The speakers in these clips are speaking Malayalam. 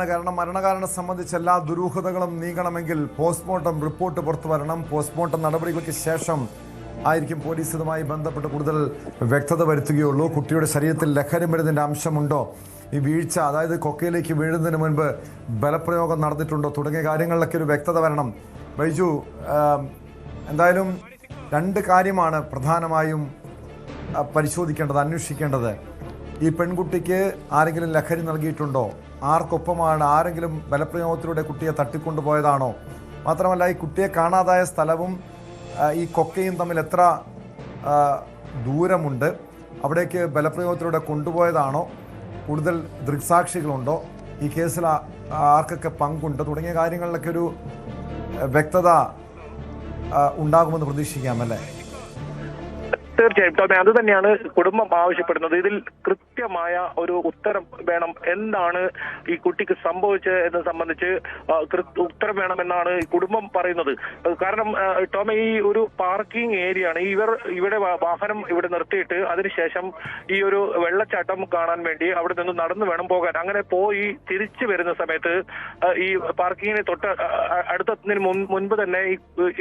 കാരണം മരണകാരണം സംബന്ധിച്ച് എല്ലാ ദുരൂഹതകളും നീങ്ങണമെങ്കിൽ പോസ്റ്റ്മോർട്ടം റിപ്പോർട്ട് പുറത്തു വരണം. പോസ്റ്റ്മോർട്ടം നടപടികൾക്ക് ശേഷം ആയിരിക്കും പോലീസ് ഇതുമായി ബന്ധപ്പെട്ട് കൂടുതൽ വ്യക്തത വരുത്തുകയുള്ളൂ. കുട്ടിയുടെ ശരീരത്തിൽ ലഹരി മരുന്നിൻ്റെ അംശമുണ്ടോ, ഈ വീഴ്ച അതായത് കൊക്കയിലേക്ക് വീഴുന്നതിന് മുൻപ് ബലപ്രയോഗം നടന്നിട്ടുണ്ടോ തുടങ്ങിയ കാര്യങ്ങളിലൊക്കെ ഒരു വ്യക്തത വരണം. ബൈജു, എന്തായാലും രണ്ട് കാര്യമാണ് പ്രധാനമായും പരിശോധിക്കേണ്ടത്, അന്വേഷിക്കേണ്ടത്. ഈ പെൺകുട്ടിക്ക് ആരെങ്കിലും ലഹരി നൽകിയിട്ടുണ്ടോ, ആർക്കൊപ്പമാണ്, ആരെങ്കിലും ബലപ്രയോഗത്തിലൂടെ കുട്ടിയെ തട്ടിക്കൊണ്ടുപോയതാണോ, മാത്രമല്ല ഈ കുട്ടിയെ കാണാതായ സ്ഥലവും ഈ കൊക്കയും തമ്മിൽ എത്ര ദൂരമുണ്ട്, അവിടേക്ക് ബലപ്രയോഗത്തിലൂടെ കൊണ്ടുപോയതാണോ, കൂടുതൽ ദൃക്സാക്ഷികളുണ്ടോ, ഈ കേസിൽ ആർക്കൊക്കെ പങ്കുണ്ട് തുടങ്ങിയ കാര്യങ്ങളിലൊക്കെ ഒരു വ്യക്തത ഉണ്ടാകുമെന്ന് പ്രതീക്ഷിക്കാമല്ലേ? തീർച്ചയായും ടോമി, അത് തന്നെയാണ് കുടുംബം ആവശ്യപ്പെടുന്നത്. ഇതിൽ കൃത്യമായ ഒരു ഉത്തരം വേണം. എന്താണ് ഈ കുട്ടിക്ക് സംഭവിച്ചത് എന്ന് സംബന്ധിച്ച് ഉത്തരം വേണമെന്നാണ് ഈ കുടുംബം പറയുന്നത്. കാരണം ടോമി, ഈ ഒരു പാർക്കിംഗ് ഏരിയ ആണ്. ഇവിടെ വാഹനം ഇവിടെ നിർത്തിയിട്ട് അതിനുശേഷം ഈ ഒരു വെള്ളച്ചാട്ടം കാണാൻ വേണ്ടി അവിടെ നിന്ന് നടന്നു വേണം പോകാൻ. അങ്ങനെ പോയി തിരിച്ചു വരുന്ന സമയത്ത് ഈ പാർക്കിങ്ങിന് തൊട്ട് അടുത്തതിന് മുൻപ് തന്നെ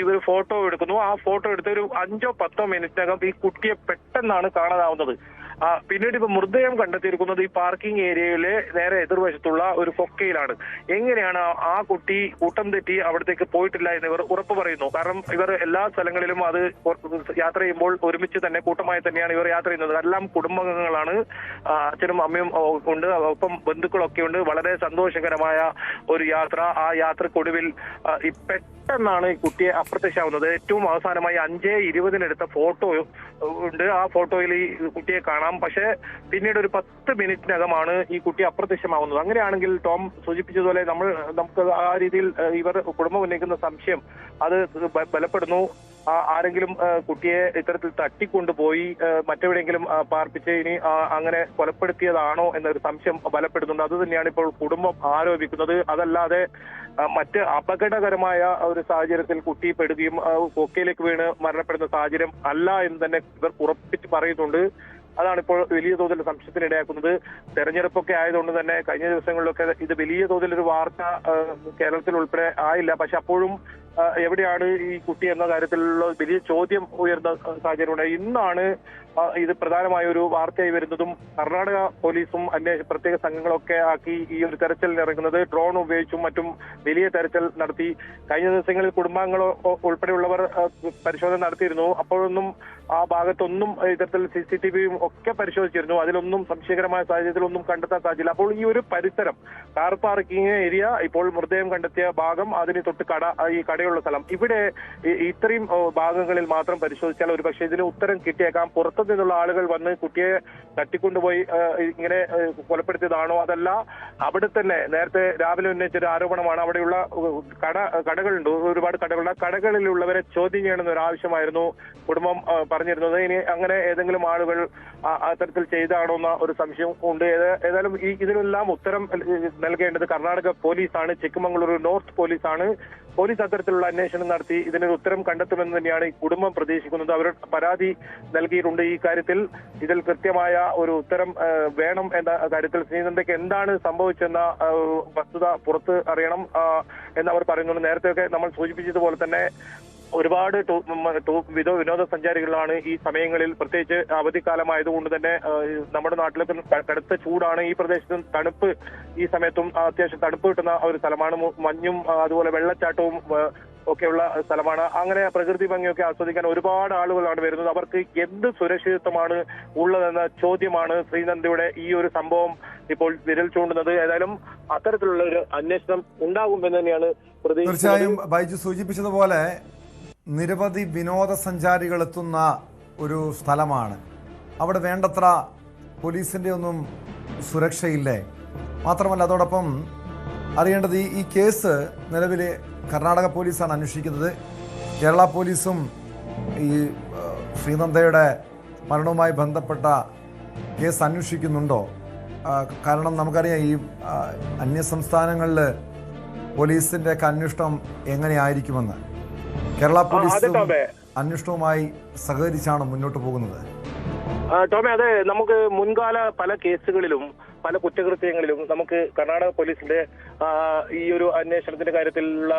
ഇവർ ഫോട്ടോ എടുക്കുന്നു. ആ ഫോട്ടോ എടുത്ത് ഒരു 5-10 മിനിറ്റിനകം ഈ കുട്ടിയെ പെട്ടെന്നാണ് കാണാനാവുന്നത്. പിന്നീട് ഇപ്പൊ മൃതദേഹം കണ്ടെത്തിയിരിക്കുന്നത് ഈ പാർക്കിംഗ് ഏരിയയിലെ നേരെ എതിർവശത്തുള്ള ഒരു കൊക്കയിലാണ്. എങ്ങനെയാണ് ആ കുട്ടി കൂട്ടം തെറ്റി അവിടത്തേക്ക് പോയിട്ടില്ല എന്ന് ഇവർ ഉറപ്പ് പറയുന്നു. കാരണം ഇവർ എല്ലാ സ്ഥലങ്ങളിലും അത് യാത്ര ചെയ്യുമ്പോൾ ഒരുമിച്ച് തന്നെ കൂട്ടമായി തന്നെയാണ് ഇവർ യാത്ര ചെയ്യുന്നത്. എല്ലാം കുടുംബാംഗങ്ങളാണ്, അച്ഛനും അമ്മയും ഉണ്ട്, ഒപ്പം ബന്ധുക്കളൊക്കെ ഉണ്ട്. വളരെ സന്തോഷകരമായ ഒരു യാത്ര. ആ യാത്രക്കൊടുവിൽ ഈ പെട്ടെന്നാണ് ഈ കുട്ടിയെ അപ്രത്യക്ഷമാവുന്നത്. ഏറ്റവും അവസാനമായി 5:20 എടുത്ത ഫോട്ടോ ഉണ്ട്. ആ ഫോട്ടോയിൽ ഈ കുട്ടിയെ കാണാം. പക്ഷേ പിന്നീട് ഒരു 10 മിനിറ്റിനകമാണ് ഈ കുട്ടി അപ്രത്യക്ഷമാവുന്നത്. അങ്ങനെയാണെങ്കിൽ ടോം സൂചിപ്പിച്ചതുപോലെ നമുക്ക് ആ രീതിയിൽ ഇവർ കുടുംബം ഉന്നയിക്കുന്ന സംശയം അത് ബലപ്പെടുന്നു. ആരെങ്കിലും കുട്ടിയെ ഇത്തരത്തിൽ തട്ടിക്കൊണ്ടുപോയി മറ്റെവിടെയെങ്കിലും പാർപ്പിച്ച് ഇനി അങ്ങനെ കൊലപ്പെടുത്തിയതാണോ എന്നൊരു സംശയം ബലപ്പെടുന്നുണ്ട്. അത് തന്നെയാണ് ഇപ്പോൾ കുടുംബം ആരോപിക്കുന്നത്. അതല്ലാതെ മറ്റ് അപകടകരമായ ഒരു സാഹചര്യത്തിൽ കുട്ടി പെടുകയും കൊക്കയിലേക്ക് വീണ് മരണപ്പെടുന്ന സാഹചര്യം അല്ല എന്ന് തന്നെ ഇവർ ഉറപ്പിച്ച് പറയുന്നുണ്ട്. അതാണ് ഇപ്പോൾ വലിയ തോതിൽ സംശയത്തിനിടയാക്കുന്നത്. തെരഞ്ഞെടുപ്പൊക്കെ ആയതുകൊണ്ട് തന്നെ കഴിഞ്ഞ ദിവസങ്ങളിലൊക്കെ ഇത് വലിയ തോതിൽ ഒരു വാർത്ത കേരളത്തിൽ ഉൾപ്പെടെ ആയില്ല. പക്ഷെ അപ്പോഴും എവിടെയാണ് ഈ കുട്ടി എന്ന കാര്യത്തിലുള്ള വലിയ ചോദ്യം ഉയർന്ന സാഹചര്യമുണ്ട്. ഇന്നാണ് ഇത് പ്രധാനമായ ഒരു വാർത്തയായി വരുന്നതും കർണാടക പോലീസും പ്രത്യേക സംഘങ്ങളൊക്കെ ആക്കി ഈ ഒരു തെരച്ചിൽ ഇറങ്ങുന്നത്. ഡ്രോൺ ഉപയോഗിച്ചും മറ്റും വലിയ തെരച്ചിൽ നടത്തി. കഴിഞ്ഞ ദിവസങ്ങളിൽ കുടുംബാംഗങ്ങൾ ഉൾപ്പെടെയുള്ളവർ പരിശോധന നടത്തിയിരുന്നു. അപ്പോഴൊന്നും ആ ഭാഗത്തൊന്നും ഇത്തരത്തിൽ CCTVയും ഒക്കെ പരിശോധിച്ചിരുന്നു. അതിലൊന്നും സംശയകരമായ സാഹചര്യത്തിലൊന്നും കണ്ടെത്താൻ സാധിച്ചില്ല. അപ്പോൾ ഈ ഒരു പരിസരം, കാർ പാർക്കിംഗ് ഏരിയ, ഇപ്പോൾ മൃതദേഹം കണ്ടെത്തിയ ഭാഗം, അതിന് തൊട്ട് ഈ കടയുള്ള സ്ഥലം, ഇവിടെ ഇത്രയും ഭാഗങ്ങളിൽ മാത്രം പരിശോധിച്ചാൽ ഒരു പക്ഷേ ഇതിന് ഉത്തരം കിട്ടിയേക്കാം. പുറത്തു നിന്നുള്ള ആളുകൾ വന്ന് കുട്ടിയെ തട്ടിക്കൊണ്ടുപോയി ഇങ്ങനെ കൊലപ്പെടുത്തിയതാണോ, അതല്ല അവിടെ തന്നെ നേരത്തെ രാവിലെ ഉന്നയിച്ചൊരു ആരോപണമാണ്. അവിടെയുള്ള കടകളുണ്ട്, ഒരുപാട് കടകളുണ്ട്. ആ കടകളിലുള്ളവരെ ചോദ്യം ചെയ്യണമെന്നൊരു ആവശ്യമായിരുന്നു കുടുംബം പറഞ്ഞിരുന്നത്. ഇനി അങ്ങനെ ഏതെങ്കിലും ആളുകൾ അത്തരത്തിൽ ചെയ്താണോ എന്ന ഒരു സംശയം ഉണ്ട്. ഏതായാലും ഇതിനെല്ലാം ഉത്തരം നൽകേണ്ടത് കർണാടക പോലീസാണ്, ചിക്കമംഗളൂരു നോർത്ത് പോലീസാണ്. പോലീസ് അത്തരത്തിലുള്ള അന്വേഷണം നടത്തി ഇതിനൊരു ഉത്തരം കണ്ടെത്തുമെന്ന് തന്നെയാണ് ഈ കുടുംബം പ്രതീക്ഷിക്കുന്നത്. അവർ പരാതി നൽകിയിട്ടുണ്ട് ഈ കാര്യത്തിൽ. ഇതിൽ കൃത്യമായ ഒരു ഉത്തരം വേണം എന്ന കാര്യത്തിൽ. ശ്രീനന്ദയ്ക്ക് എന്താണ് സംഭവിച്ചെന്ന വസ്തുത പുറത്ത് അറിയണം എന്നവർ പറയുന്നുണ്ട്. നേരത്തെയൊക്കെ നമ്മൾ സൂചിപ്പിച്ചതുപോലെ തന്നെ ഒരുപാട് വിനോദസഞ്ചാരികളാണ് ഈ സമയങ്ങളിൽ, പ്രത്യേകിച്ച് അവധിക്കാലമായതുകൊണ്ട് തന്നെ നമ്മുടെ നാട്ടിലൊക്കെ കടുത്ത ചൂടാണ്. ഈ പ്രദേശത്തും തണുപ്പ് ഈ സമയത്തും അത്യാവശ്യം തണുപ്പ് കിട്ടുന്ന ഒരു സ്ഥലമാണ്. മഞ്ഞും അതുപോലെ വെള്ളച്ചാട്ടവും ഒക്കെയുള്ള സ്ഥലമാണ്. അങ്ങനെ പ്രകൃതി ഭംഗിയൊക്കെ ആസ്വദിക്കാൻ ഒരുപാട് ആളുകളാണ് വരുന്നത്. അവർക്ക് എന്ത് സുരക്ഷിതത്വമാണ് ഉള്ളതെന്ന ചോദ്യമാണ് ശ്രീനന്ദയുടെ ഈ ഒരു സംഭവം ഇപ്പോൾ വിരൽ ചൂണ്ടുന്നത്. ഏതായാലും അത്തരത്തിലുള്ള ഒരു അന്വേഷണം ഉണ്ടാകുമെന്ന് തന്നെയാണ് പ്രതീക്ഷിക്കുന്നത്. തീർച്ചയായും ബൈജു സൂചിപ്പിച്ചതുപോലെ നിരവധി വിനോദസഞ്ചാരികൾ എത്തുന്ന ഒരു സ്ഥലമാണ്. അവിടെ വേണ്ടത്ര പോലീസിൻ്റെ ഒന്നും സുരക്ഷയില്ലേ? മാത്രമല്ല അതോടൊപ്പം അറിയേണ്ടത് ഈ കേസ് നിലവിൽ കർണാടക പോലീസാണ് അന്വേഷിക്കുന്നത്. കേരള പോലീസും ഈ ശ്രീനന്ദയുടെ മരണവുമായി ബന്ധപ്പെട്ട കേസ് അന്വേഷിക്കുന്നുണ്ടോ? കാരണം നമുക്കറിയാം ഈ അന്യസംസ്ഥാനങ്ങളിൽ പോലീസിൻ്റെ ഒക്കെ അന്വേഷണം എങ്ങനെയായിരിക്കുമെന്ന്. കേരള പോലീസ് അന്വേഷണവുമായി സഹകരിച്ചാണ് മുന്നോട്ട് പോകുന്നത്. ടോമി, അതെ, നമുക്ക് മുൻകാല പല കേസുകളിലും പല കുറ്റകൃത്യങ്ങളിലും നമുക്ക് കർണാടക പോലീസിന്റെ ഈ ഒരു അന്വേഷണത്തിന്റെ കാര്യത്തിലുള്ള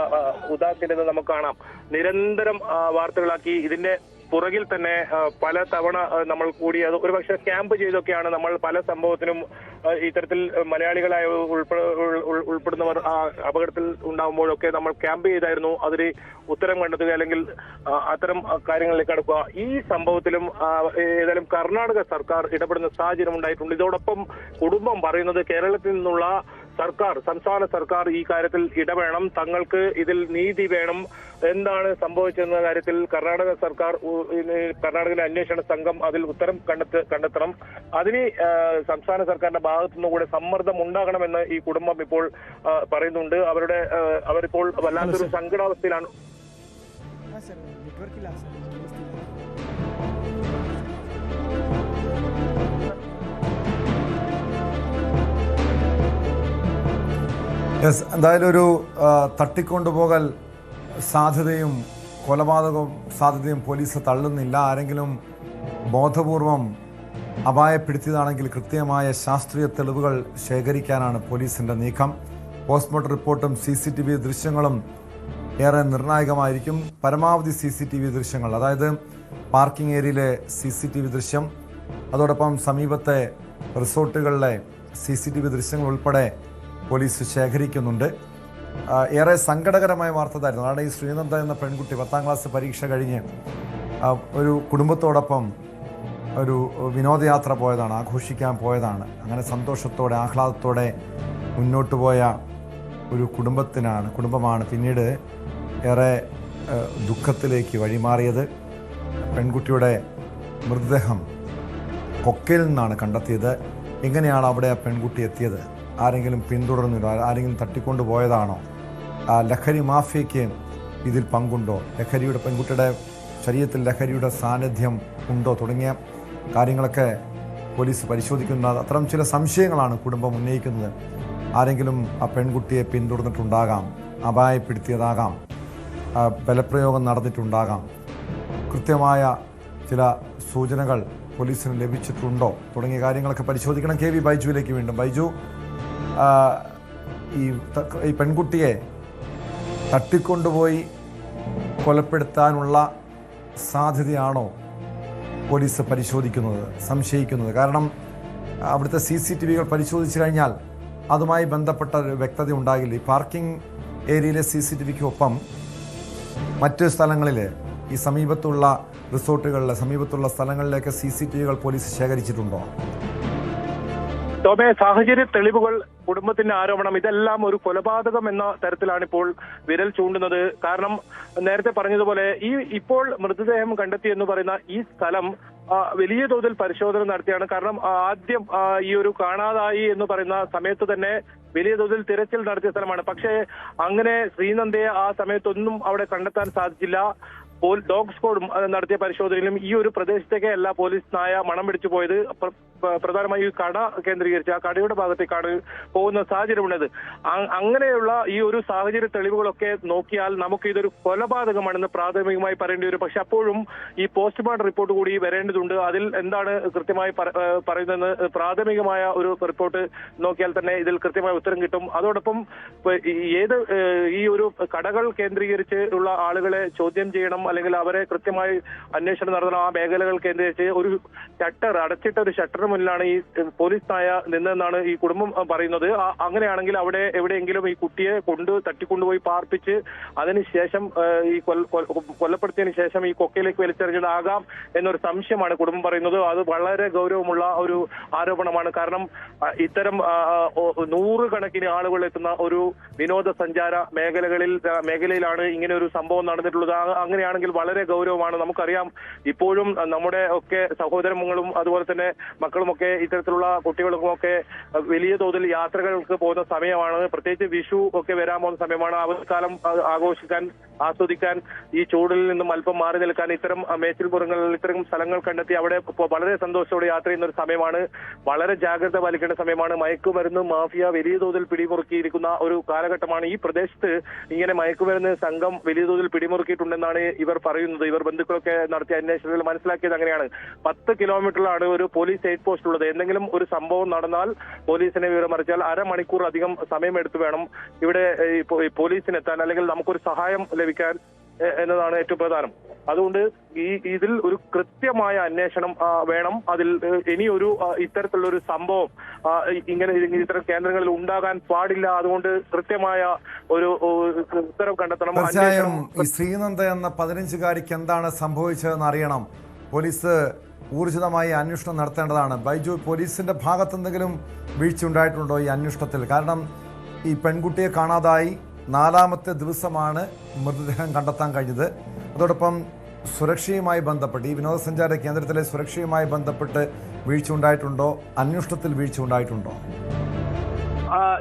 ഉദാസീനത നമുക്ക് കാണാം. നിരന്തരം വാർത്തകളാക്കി ഇതിന്റെ പുറകിൽ തന്നെ പല തവണ നമ്മൾ കൂടി അത് ഒരുപക്ഷെ ക്യാമ്പ് ചെയ്തൊക്കെയാണ് നമ്മൾ പല സംഭവത്തിനും ഇത്തരത്തിൽ മലയാളികളായ ഉൾപ്പെടുന്നവർ അപകടത്തിൽ ഉണ്ടാകുമ്പോഴൊക്കെ നമ്മൾ ക്യാമ്പ് ചെയ്തായിരുന്നു അതിന് ഉത്തരം കണ്ടെത്തുക അല്ലെങ്കിൽ അത്തരം കാര്യങ്ങളിലേക്ക് അടുക്കുക. ഈ സംഭവത്തിലും ഏതായാലും കർണാടക സർക്കാർ ഇടപെടുന്ന സാഹചര്യം ഉണ്ടായിട്ടുണ്ട്. ഇതോടൊപ്പം കുടുംബം പറയുന്നത് കേരളത്തിൽ നിന്നുള്ള സംസ്ഥാന സർക്കാർ ഈ കാര്യത്തിൽ ഇടപെടണം, തങ്ങൾക്ക് ഇതിൽ നീതി വേണം, എന്താണ് സംഭവിച്ചെന്ന കാര്യത്തിൽ കർണാടക സർക്കാർ കർണാടകയിലെ അന്വേഷണ സംഘം അതിൽ ഉത്തരം കണ്ടെത്തണം. അതിന് സംസ്ഥാന സർക്കാരിന്റെ ഭാഗത്തുനിന്ന് കൂടെ സമ്മർദ്ദം ഉണ്ടാകണമെന്ന് ഈ കുടുംബം ഇപ്പോൾ പറയുന്നുണ്ട്. അവരിപ്പോൾ വല്ലാത്തൊരു സങ്കടാവസ്ഥയിലാണ്. എന്തായാലും ഒരു തട്ടിക്കൊണ്ടുപോകൽ സാധ്യതയും കൊലപാതകവും സാധ്യതയും പോലീസ് തള്ളുന്നില്ല. ആരെങ്കിലും ബോധപൂർവം അപായപ്പെടുത്തിയതാണെങ്കിൽ കൃത്യമായ ശാസ്ത്രീയ തെളിവുകൾ ശേഖരിക്കാനാണ് പോലീസിന്റെ നീക്കം. പോസ്റ്റ്മോർട്ടം റിപ്പോർട്ടും CCTV ദൃശ്യങ്ങളും ഏറെ നിർണായകമായിരിക്കും. പരമാവധി CCTV ദൃശ്യങ്ങൾ, അതായത് പാർക്കിംഗ് ഏരിയയിലെ CCTV ദൃശ്യം, അതോടൊപ്പം സമീപത്തെ റിസോർട്ടുകളിലെ CCTV ദൃശ്യങ്ങൾ ഉൾപ്പെടെ പോലീസ് ശേഖരിക്കുന്നുണ്ട്. ഏറെ സങ്കടകരമായ വാർത്ത തരുന്നു. അതാണ് ഈ ശ്രീനന്ദ എന്ന പെൺകുട്ടി 10ാം ക്ലാസ് പരീക്ഷ കഴിഞ്ഞ് ഒരു കുടുംബത്തോടൊപ്പം ഒരു വിനോദയാത്ര പോയതാണ്, ആഘോഷിക്കാൻ പോയതാണ്. അങ്ങനെ സന്തോഷത്തോടെ ആഹ്ലാദത്തോടെ മുന്നോട്ട് പോയ ഒരു കുടുംബമാണ് പിന്നീട് ഏറെ ദുഃഖത്തിലേക്ക് വഴിമാറിയത്. പെൺകുട്ടിയുടെ മൃതദേഹം കൊക്കയിൽ നിന്നാണ് കണ്ടെത്തിയത്. എങ്ങനെയാണ് അവിടെ ആ പെൺകുട്ടി എത്തിയത്? ആരെങ്കിലും പിന്തുടർന്നില്ലോ? ആരെങ്കിലും തട്ടിക്കൊണ്ടുപോയതാണോ? ലഹരി മാഫിയയ്ക്ക് ഇതിൽ പങ്കുണ്ടോ? പെൺകുട്ടിയുടെ ശരീരത്തിൽ ലഹരിയുടെ സാന്നിധ്യം ഉണ്ടോ? തുടങ്ങിയ കാര്യങ്ങളൊക്കെ പോലീസ് പരിശോധിക്കുന്നത്. അത്തരം ചില സംശയങ്ങളാണ് കുടുംബം ഉന്നയിക്കുന്നത്. ആരെങ്കിലും ആ പെൺകുട്ടിയെ പിന്തുടർന്നിട്ടുണ്ടാകാം, അപായപ്പെടുത്തിയതാകാം, ബലപ്രയോഗം നടന്നിട്ടുണ്ടാകാം. കൃത്യമായ ചില സൂചനകൾ പോലീസിന് ലഭിച്ചിട്ടുണ്ടോ തുടങ്ങിയ കാര്യങ്ങളൊക്കെ പരിശോധിക്കണം. KV ബൈജുവിലേക്ക് വീണ്ടും. ബൈജു, ഈ പെൺകുട്ടിയെ തട്ടിക്കൊണ്ടുപോയി കൊലപ്പെടുത്താനുള്ള സാധ്യതയാണോ പോലീസ് പരിശോധിക്കുന്നത്, സംശയിക്കുന്നത്? കാരണം അവിടുത്തെ CCTVകൾ പരിശോധിച്ചു കഴിഞ്ഞാൽ അതുമായി ബന്ധപ്പെട്ട വ്യക്തത ഉണ്ടാകില്ല. ഈ പാർക്കിംഗ് ഏരിയയിലെ CCTVക്കൊപ്പം മറ്റ് സ്ഥലങ്ങളിൽ, ഈ സമീപത്തുള്ള റിസോർട്ടുകളിലെ സമീപത്തുള്ള സ്ഥലങ്ങളിലേക്ക് CCTVകൾ പോലീസ് ശേഖരിച്ചിട്ടുണ്ടോ? ടോമേ, സാഹചര്യ തെളിവുകൾ, കുടുംബത്തിന്റെ ആരോപണം, ഇതെല്ലാം ഒരു കൊലപാതകം എന്ന തരത്തിലാണ് ഇപ്പോൾ വിരൽ ചൂണ്ടുന്നത്. കാരണം നേരത്തെ പറഞ്ഞതുപോലെ ഇപ്പോൾ മൃതദേഹം കണ്ടെത്തി എന്ന് പറയുന്ന ഈ സ്ഥലം വലിയ തോതിൽ പരിശോധന നടത്തിയാണ്. കാരണം ആദ്യം ഈ ഒരു കാണാതായി എന്ന് പറയുന്ന സമയത്ത് തന്നെ വലിയ തോതിൽ തിരച്ചിൽ നടത്തിയ സ്ഥലമാണ്. പക്ഷേ അങ്ങനെ ശ്രീനന്ദയെ ആ സമയത്തൊന്നും അവിടെ കണ്ടെത്താൻ സാധിച്ചില്ല. ഡോഗ് സ്ക്വാഡും നടത്തിയ പരിശോധനയിലും ഈ ഒരു പ്രദേശത്തേക്ക് അല്ല പോലീസ് നായ മണം പിടിച്ചു പോയത്. പ്രധാനമായും ഈ കട കേന്ദ്രീകരിച്ച് ആ കടയുടെ ഭാഗത്തേക്കാണ് പോകുന്ന സാഹചര്യമുള്ളത്. അങ്ങനെയുള്ള ഈ ഒരു സാഹചര്യ തെളിവുകളൊക്കെ നോക്കിയാൽ നമുക്ക് ഇതൊരു കൊലപാതകമാണെന്ന് പ്രാഥമികമായി പറയേണ്ടി വരും. പക്ഷെ അപ്പോഴും ഈ പോസ്റ്റ്മോർട്ടം റിപ്പോർട്ട് കൂടി വരേണ്ടതുണ്ട്. അതിൽ എന്താണ് കൃത്യമായി പറയുന്നതെന്ന് പ്രാഥമികമായ ഒരു റിപ്പോർട്ട് നോക്കിയാൽ തന്നെ ഇതിൽ കൃത്യമായ ഉത്തരം കിട്ടും. അതോടൊപ്പം ഈ ഒരു കടകൾ കേന്ദ്രീകരിച്ച് ഉള്ള ആളുകളെ ചോദ്യം ചെയ്യണം, അല്ലെങ്കിൽ അവരെ കൃത്യമായി അന്വേഷണം നടത്തണം. ആ മേഖലകൾ കേന്ദ്രീകരിച്ച് ഒരു അടച്ചിട്ട ഒരു ഷട്ടറിന് മുന്നിലാണ് ഈ പോലീസ് നായ നിന്നതെന്നാണ് ഈ കുടുംബം പറയുന്നത്. അങ്ങനെയാണെങ്കിൽ അവിടെ എവിടെയെങ്കിലും ഈ കുട്ടിയെ തട്ടിക്കൊണ്ടുപോയി പാർപ്പിച്ച് അതിനുശേഷം ഈ കൊലപ്പെടുത്തിയതിനു ശേഷം ഈ കൊക്കയിലേക്ക് വലിച്ചെറിഞ്ഞതാകാം എന്നൊരു സംശയമാണ് കുടുംബം പറയുന്നത്. അത് വളരെ ഗൗരവമുള്ള ഒരു ആരോപണമാണ്. കാരണം ഇത്തരം 100 കണക്കിന് ആളുകൾ എത്തുന്ന ഒരു വിനോദസഞ്ചാര മേഖലയിലാണ് ഇങ്ങനെ ഒരു സംഭവം നടന്നിട്ടുള്ളത്. അങ്ങനെയാണെങ്കിൽ വളരെ ഗൗരവമാണ്. നമുക്കറിയാം, ഇപ്പോഴും നമ്മുടെ ഒക്കെ സഹോദരങ്ങളും അതുപോലെ തന്നെ മക്കളുമൊക്കെ ഇത്തരത്തിലുള്ള കുട്ടികൾക്കുമൊക്കെ വലിയ തോതിൽ യാത്രകൾക്ക് പോകുന്ന സമയമാണ്. പ്രത്യേകിച്ച് വിഷു ഒക്കെ വരാൻ പോകുന്ന സമയമാണ്. അവധിക്കാലം ആഘോഷിക്കാൻ ആസ്വദിക്കാൻ, ഈ ചൂടിൽ നിന്നും അല്പം മാറി നിൽക്കാൻ ഇത്തരം മേച്ചിൽപ്പുറങ്ങളിൽ ഇത്തരം സ്ഥലങ്ങൾ കണ്ടെത്തി അവിടെ വളരെ സന്തോഷത്തോടെ യാത്ര ചെയ്യുന്ന ഒരു സമയമാണ്. വളരെ ജാഗ്രത പാലിക്കേണ്ട സമയമാണ്. മയക്കുമരുന്ന് മാഫിയ വലിയ തോതിൽ പിടിമുറുക്കിയിരിക്കുന്ന ഒരു കാലഘട്ടമാണ്. ഈ പ്രദേശത്ത് ഇങ്ങനെ മയക്കുമരുന്ന് സംഘം വലിയ തോതിൽ പിടിമുറുക്കിയിട്ടുണ്ടെന്നാണ് ഇവർ പറയുന്നത്. ഇവർ ബന്ധുക്കളൊക്കെ നടത്തിയ അന്വേഷണത്തിൽ മനസ്സിലാക്കിയത് അങ്ങനെയാണ്. 10 കിലോമീറ്ററിലാണ് ഒരു പോലീസ് ചെക്ക് പോസ്റ്റ് ഉള്ളത്. എന്തെങ്കിലും ഒരു സംഭവം നടന്നാൽ പോലീസിനെ വിവരമറിച്ചാൽ അരമണിക്കൂർ അധികം സമയമെടുത്ത് വേണം ഇവിടെ പോലീസിനെത്താൻ, അല്ലെങ്കിൽ നമുക്കൊരു സഹായം ലഭിക്കാൻ എന്നതാണ് ഏറ്റവും പ്രധാനം. അതുകൊണ്ട് ഇതിൽ ഒരു കൃത്യമായ അന്വേഷണം വേണം. അതിൽ ഇനിയൊരു ഇത്തരത്തിലുള്ള ഒരു സംഭവം ഇങ്ങനെ ഇത്തരം കേന്ദ്രങ്ങളിൽ ഉണ്ടാകാൻ പാടില്ല. അതുകൊണ്ട് കൃത്യമായ ഒരു ഉത്തരവ് കണ്ടെത്തണം. തീർച്ചയായും ഈ ശ്രീനന്ദ എന്ന 15-കാരിക്ക് എന്താണ് സംഭവിച്ചതെന്ന് അറിയണം. പോലീസ് ഊർജിതമായി അന്വേഷണം നടത്തേണ്ടതാണ്. ബൈജു, പോലീസിന്റെ ഭാഗത്ത് എന്തെങ്കിലും വീഴ്ച ഉണ്ടായിട്ടുണ്ടോ ഈ അന്വേഷണത്തിൽ? കാരണം ഈ പെൺകുട്ടിയെ കാണാതായി 4ാമത്തെ ദിവസമാണ് മൃതദേഹം കണ്ടെത്താൻ കഴിഞ്ഞത്. അതോടൊപ്പം സുരക്ഷയുമായി ബന്ധപ്പെട്ട് ഈ വിനോദസഞ്ചാര കേന്ദ്രത്തിലെ സുരക്ഷയുമായി ബന്ധപ്പെട്ട് വീഴ്ച ഉണ്ടായിട്ടുണ്ടോ? അന്വേഷണത്തിൽ വീഴ്ച ഉണ്ടായിട്ടുണ്ടോ?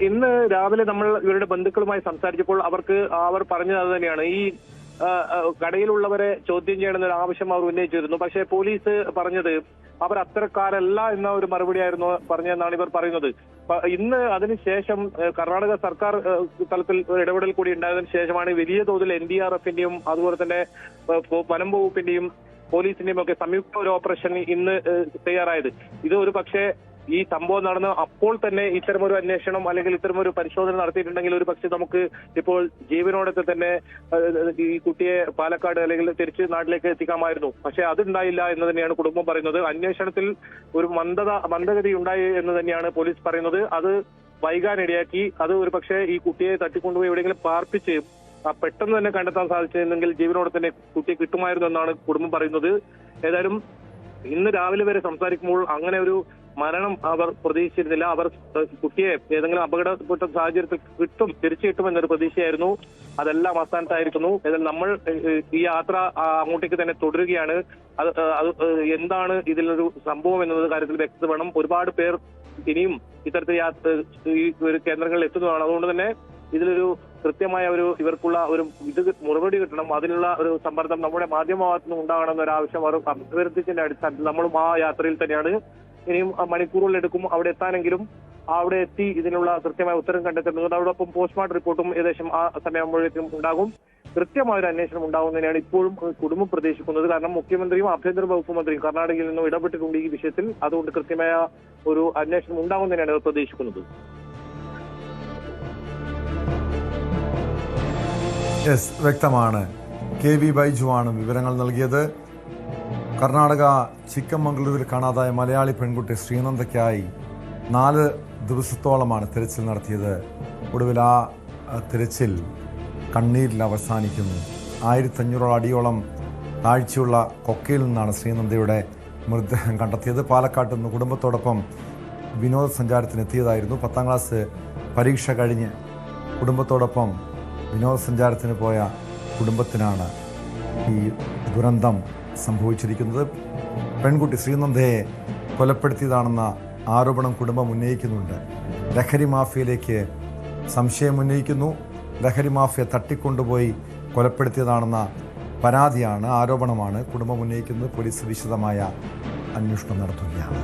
ഇന്ന് രാവിലെ നമ്മൾ ഇവരുടെ ബന്ധുക്കളുമായി സംസാരിച്ചപ്പോൾ അവർ പറഞ്ഞത് അത് തന്നെയാണ്. ഈ കടയിലുള്ളവരെ ചോദ്യം ചെയ്യണമെന്നൊരു ആവശ്യം അവർ ഉന്നയിച്ചിരുന്നു. പക്ഷേ പോലീസ് പറഞ്ഞത് അവർ അത്തരക്കാരല്ല എന്ന ഒരു മറുപടിയായിരുന്നു പറഞ്ഞതെന്നാണ് ഇവർ പറയുന്നത്. ഇന്ന് അതിനുശേഷം കർണാടക സർക്കാർ തലത്തിൽ ഇടപെടൽ കൂടി ഉണ്ടായതിനു ശേഷമാണ് വലിയ തോതിൽ NDRFന്റെയും അതുപോലെ തന്നെ വനം വകുപ്പിന്റെയും പോലീസിന്റെയും ഒക്കെ സംയുക്ത ഒരു ഓപ്പറേഷൻ ഇന്ന് തയ്യാറായത്. ഇത് ഒരു പക്ഷേ ഈ സംഭവം നടന്ന് അപ്പോൾ തന്നെ ഇത്തരമൊരു അന്വേഷണം അല്ലെങ്കിൽ ഇത്തരമൊരു പരിശോധന നടത്തിയിട്ടുണ്ടെങ്കിൽ ഒരു പക്ഷേ നമുക്ക് ഇപ്പോൾ ജീവനോടൊക്കെ തന്നെ ഈ കുട്ടിയെ പാലക്കാട് അല്ലെങ്കിൽ തിരിച്ച് നാട്ടിലേക്ക് എത്തിക്കാമായിരുന്നു. പക്ഷെ അതുണ്ടായില്ല എന്ന് തന്നെയാണ് കുടുംബം പറയുന്നത്. അന്വേഷണത്തിൽ ഒരു മന്ദഗതി ഉണ്ടായി എന്ന് തന്നെയാണ് പോലീസ് പറയുന്നത്. അത് വൈകാനിടയാക്കി. അത് ഒരു പക്ഷേ ഈ കുട്ടിയെ തട്ടിക്കൊണ്ടുപോയി എവിടെയെങ്കിലും പാർപ്പിച്ച് പെട്ടെന്ന് തന്നെ കണ്ടെത്താൻ സാധിച്ചിരുന്നെങ്കിൽ ജീവനോടെ തന്നെ കുട്ടിയെ കിട്ടുമായിരുന്നു എന്നാണ് കുടുംബം പറയുന്നത്. ഏതായാലും ഇന്ന് രാവിലെ വരെ സംസാരിക്കുമ്പോൾ അങ്ങനെ ഒരു മരണം അവർ പ്രതീക്ഷിച്ചിരുന്നില്ല. അവർ കുട്ടിയെ ഏതെങ്കിലും അപകടപ്പെട്ട സാഹചര്യത്തിൽ തിരിച്ചു കിട്ടുമെന്നൊരു പ്രതീക്ഷയായിരുന്നു. അതെല്ലാം അസ്ഥാനത്തായിരിക്കുന്നു. ഏതായാലും നമ്മൾ ഈ യാത്ര അങ്ങോട്ടേക്ക് തന്നെ തുടരുകയാണ്. അത് എന്താണ് ഇതിലൊരു സംഭവം എന്നത് കാര്യത്തിൽ വ്യക്തത വേണം. ഒരുപാട് പേർ ഇനിയും ഇത്തരത്തിൽ ഈ ഒരു കേന്ദ്രങ്ങളിൽ എത്തുന്നതാണ്. അതുകൊണ്ട് തന്നെ ഇതിലൊരു കൃത്യമായ ഇവർക്കുള്ള ഒരു മറുപടി കിട്ടണം. അതിനുള്ള ഒരു സമ്മർദ്ദം നമ്മുടെ മാധ്യമഭാഗത്തു നിന്ന് ഉണ്ടാകണം എന്നൊരു ആവശ്യം അവർ അഭ്യർത്ഥിച്ചതിന്റെ അടിസ്ഥാനത്തിൽ നമ്മളും ആ യാത്രയിൽ തന്നെയാണ്. ഇനിയും മണിക്കൂറുകൾ എടുക്കും അവിടെ എത്താനെങ്കിലും. അവിടെ എത്തി ഇതിനുള്ള കൃത്യമായ ഉത്തരം കണ്ടെത്തുന്നത്. അതോടൊപ്പം പോസ്റ്റ്മോർട്ടം റിപ്പോർട്ടും ഏകദേശം ആ സമയമാകുമ്പോഴേക്കും ഉണ്ടാകും. കൃത്യമായ ഒരു അന്വേഷണം ഉണ്ടാകുന്നതിനാണ് ഇപ്പോഴും കുടുംബം പ്രതീക്ഷിക്കുന്നത്. കാരണം മുഖ്യമന്ത്രിയും ആഭ്യന്തര വകുപ്പ് മന്ത്രിയും കർണാടകയിൽ നിന്നും ഇടപെട്ടിട്ടുണ്ട് ഈ വിഷയത്തിൽ. അതുകൊണ്ട് കൃത്യമായ ഒരു അന്വേഷണം ഉണ്ടാകുന്നതിനാണ് അവർ പ്രതീക്ഷിക്കുന്നത്. വ്യക്തമാണ്. KV ബൈജുവാണ് വിവരങ്ങൾ നൽകിയത്. കർണാടക ചിക്കമംഗളൂരിൽ കാണാതായ മലയാളി പെൺകുട്ടി ശ്രീനന്ദയ്ക്കായി 4 ദിവസത്തോളമാണ് തിരച്ചിൽ നടത്തിയത്. ഒടുവിൽ ആ തിരച്ചിൽ കണ്ണീരിൽ അവസാനിക്കുന്നു. 1500 അടിയോളം താഴ്ചയുള്ള കൊക്കയിൽ നിന്നാണ് ശ്രീനന്ദയുടെ മൃതദേഹം കണ്ടെത്തിയത്. പാലക്കാട്ട് നിന്ന് കുടുംബത്തോടൊപ്പം വിനോദസഞ്ചാരത്തിനെത്തിയതായിരുന്നു. 10ാം ക്ലാസ് പരീക്ഷ കഴിഞ്ഞ് കുടുംബത്തോടൊപ്പം വിനോദസഞ്ചാരത്തിന് പോയ കുടുംബത്തിനാണ് ഈ ദുരന്തം സംഭവിച്ചിരിക്കുന്നത്. പെൺകുട്ടി ശ്രീനന്ദയെ കൊലപ്പെടുത്തിയതാണെന്ന ആരോപണം കുടുംബം ഉന്നയിക്കുന്നുണ്ട്. ലഹരി മാഫിയയിലേക്ക് സംശയം ഉന്നയിക്കുന്നു. ലഹരി മാഫിയ തട്ടിക്കൊണ്ടുപോയി കൊലപ്പെടുത്തിയതാണെന്ന പരാതിയാണ്, ആരോപണമാണ് കുടുംബം ഉന്നയിക്കുന്നത്. പോലീസ് വിശദമായ അന്വേഷണം നടത്തുകയാണ്.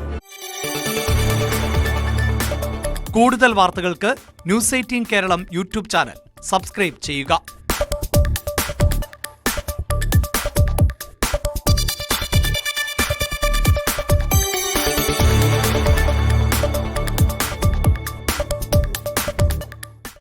കൂടുതൽ വാർത്തകൾക്ക് News 18 Keralam YouTube channel subscribe ചെയ്യുക.